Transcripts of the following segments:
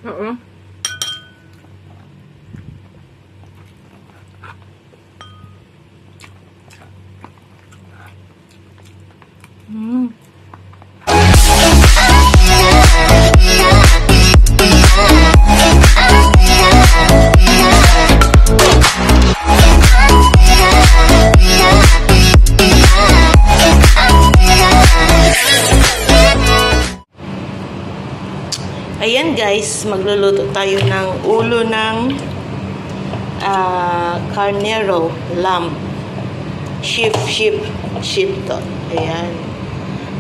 Oo. Ayan guys, magluluto tayo ng ulo ng carnero, lamb. Sheep to. Ayan.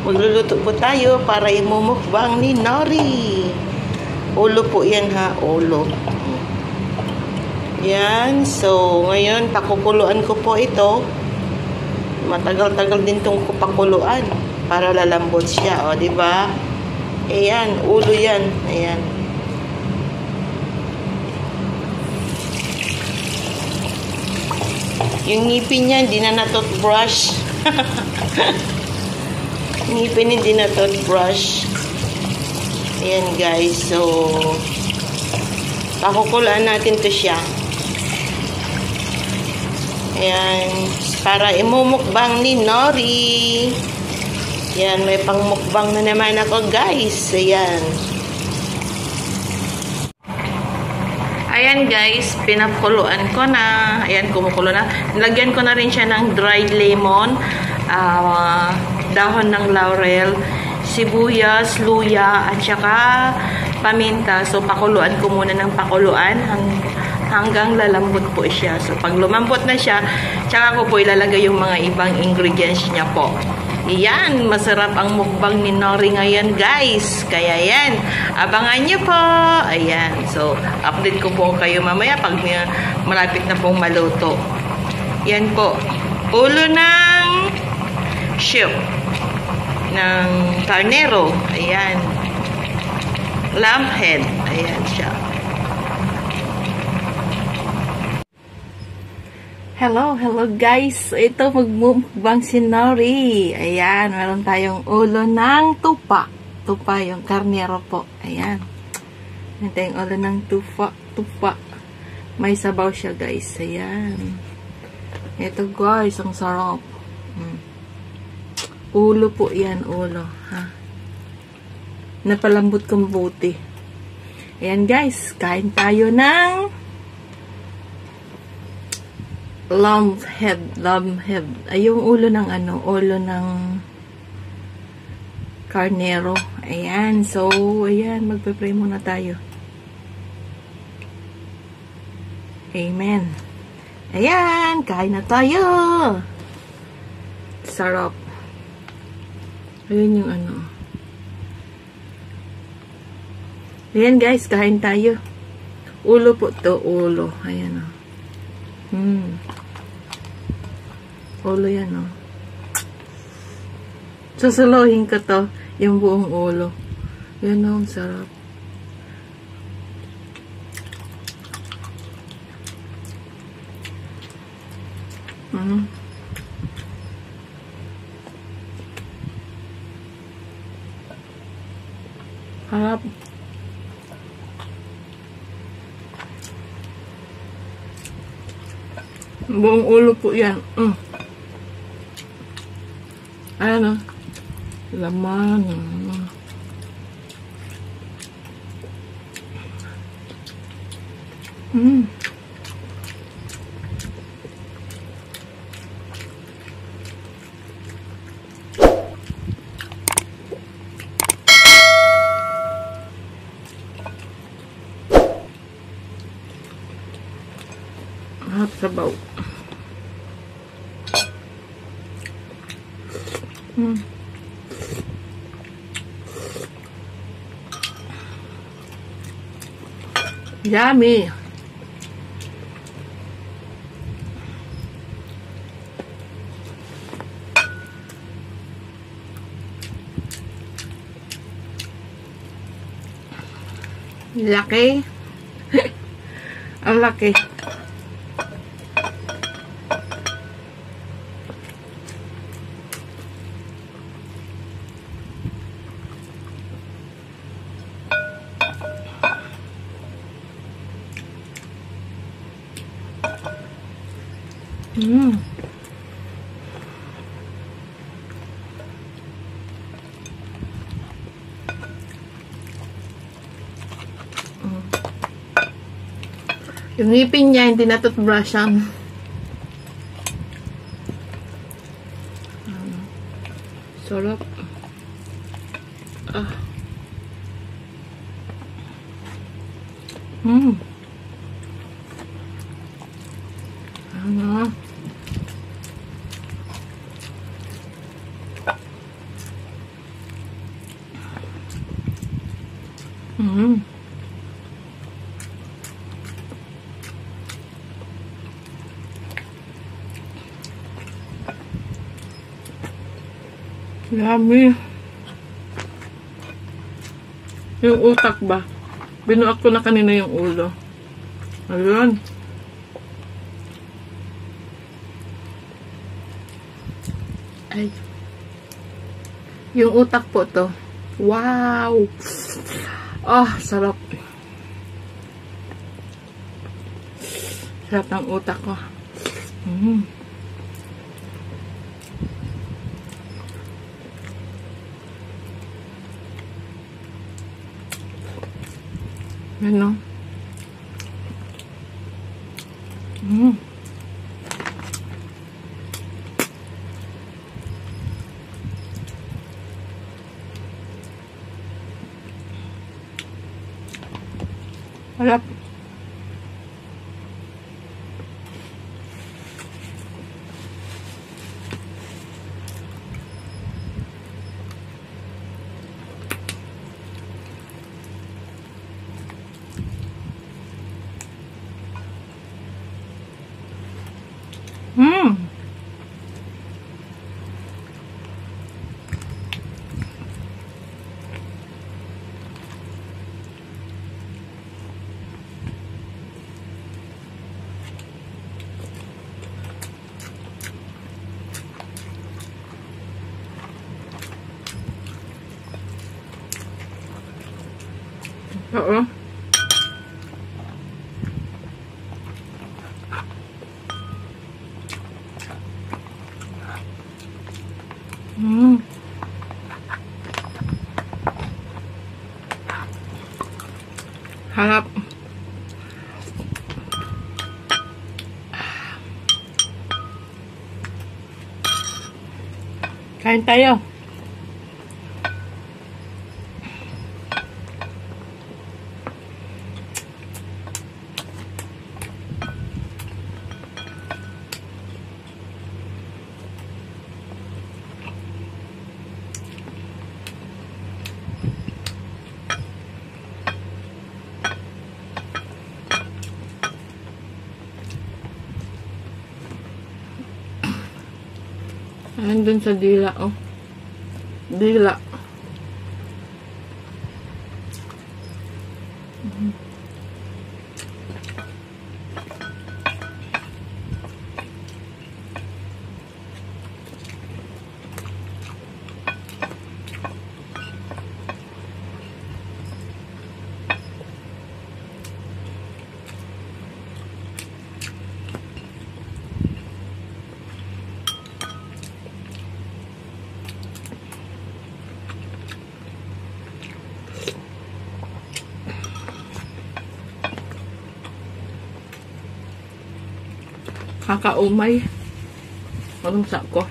Magluluto po tayo para imumukbang ni Nori. Ulo po yan ha, ulo. Yan, so ngayon pakukuluan ko po ito. Matagal-tagal din itong pakuluan para lalambot siya, o di ba? Ayan, ulo yan. Ayan. Yung ngipin niya, hindi na na-toothbrush. Ngipin hindi na toothbrush. Ayan guys, so pakukulaan natin to siya. Ayan, para imumukbang ni Nori. Yan, may pangmukbang na naman ako guys. Ayan. Ayan guys, pinakuluan ko na. Ayan, kumukulo na. Nilagyan ko na rin siya ng dried lemon, dahon ng laurel, sibuyas, luya, at saka paminta. So, pakuluan ko muna ng pakuluan hanggang lalambot po siya. So, pag lumambot na siya, tsaka ko po ilalagay yung mga ibang ingredients niya po. Ayan, masarap ang mukbang ni Nori ngayon guys. Kaya yan, abangan nyo po. Ayan, so update ko po kayo mamaya pag malapit na pong maluto. Yan po, ulo ng sheep, ng carnero. Ayan, lamb head. Ayan siya. Hello guys. Ito magmumukbang si Nori. Ayan, meron tayong ulo ng tupa. Tupa yung karnero po. Ayan. Meron tayong ulo ng tupa. May sabaw siya guys. Ayan. Ito guys, ang sarap. Ulo po yan, ulo. Ha? Napalambot kong buti. Ayan guys, kain tayo ng lamb head. Ay, yung ulo ng ulo ng carnero. Ayan. So, ayan. Magpe-pray muna tayo. Amen. Ayan. Kain na tayo. Sarap. Ayan yung Ayan guys. Kain tayo. Ulo po to. Ulo. Ayan o. Ulo yan, oh. Susuluhin ko to, yung buong ulo. Yan, oh, sarap. Harap. Buong ulo po yan. Ayan o. Laman. At sabaw. Yummy. Laki. Ang laki. Mm. Yung ngipin niya, hindi na toothbrushan. Sarap. Ah. Ano? Yummy. Yung utak ba? Binuak ko na kanina yung ulo. Ayun. Ay. Yung utak po to. Wow! Ah, sarap. Sarap ng utak ko. Ano? Harap. Oo. Harap. Kain tayo. Andun sa dila, oh. Dila. Kakaumay. Marumsa ko.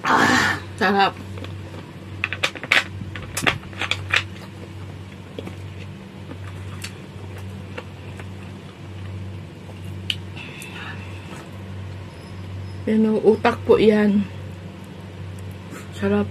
Ah, sarap. Yan, utak po yan. Sarap.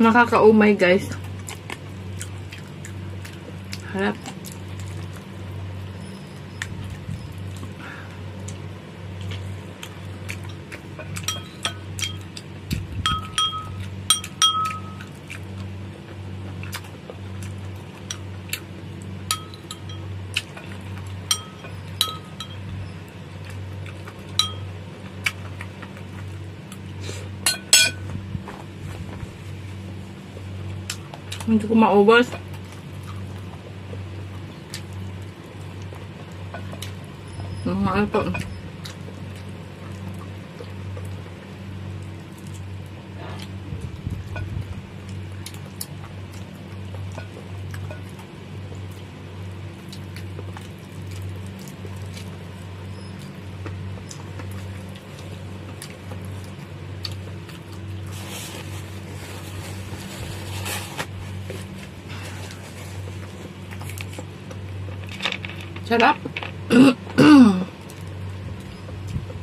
Nakakaumay guys. Harap. Hindi ko maubos. Ano po? Sarap.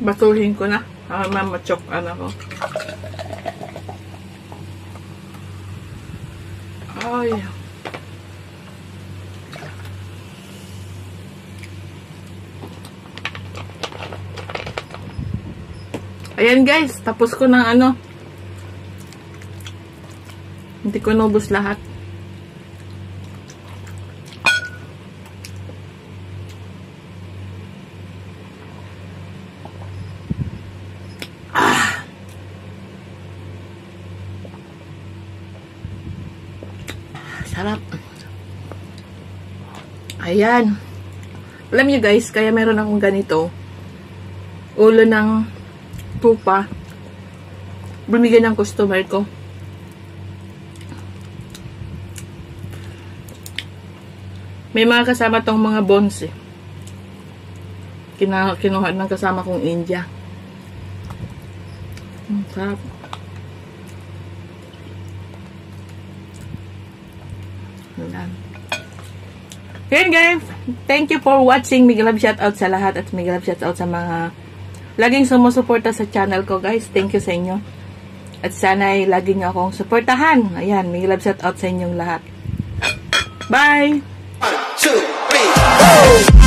Batuhin ko na. Mamachok ko. Ay. Ayan guys, tapos ko ng ano. Hindi ko nubos lahat. Sarap. Ayan. Alam niyo guys, kaya meron akong ganito. Ulo ng tupa. Bumigay ng customer ko. May mga kasama tong mga bones eh. Kinuha ng kasama kong India. Sarap. Ayan guys, thank you for watching. Mega love shoutout sa lahat at mega love shoutout sa mga laging sumusuporta sa channel ko guys. Thank you sa inyo. At sana ay lagi nyo akong suportahan. Ayan, mega love shoutout sa inyong lahat. Bye! 1, 2, 3, go!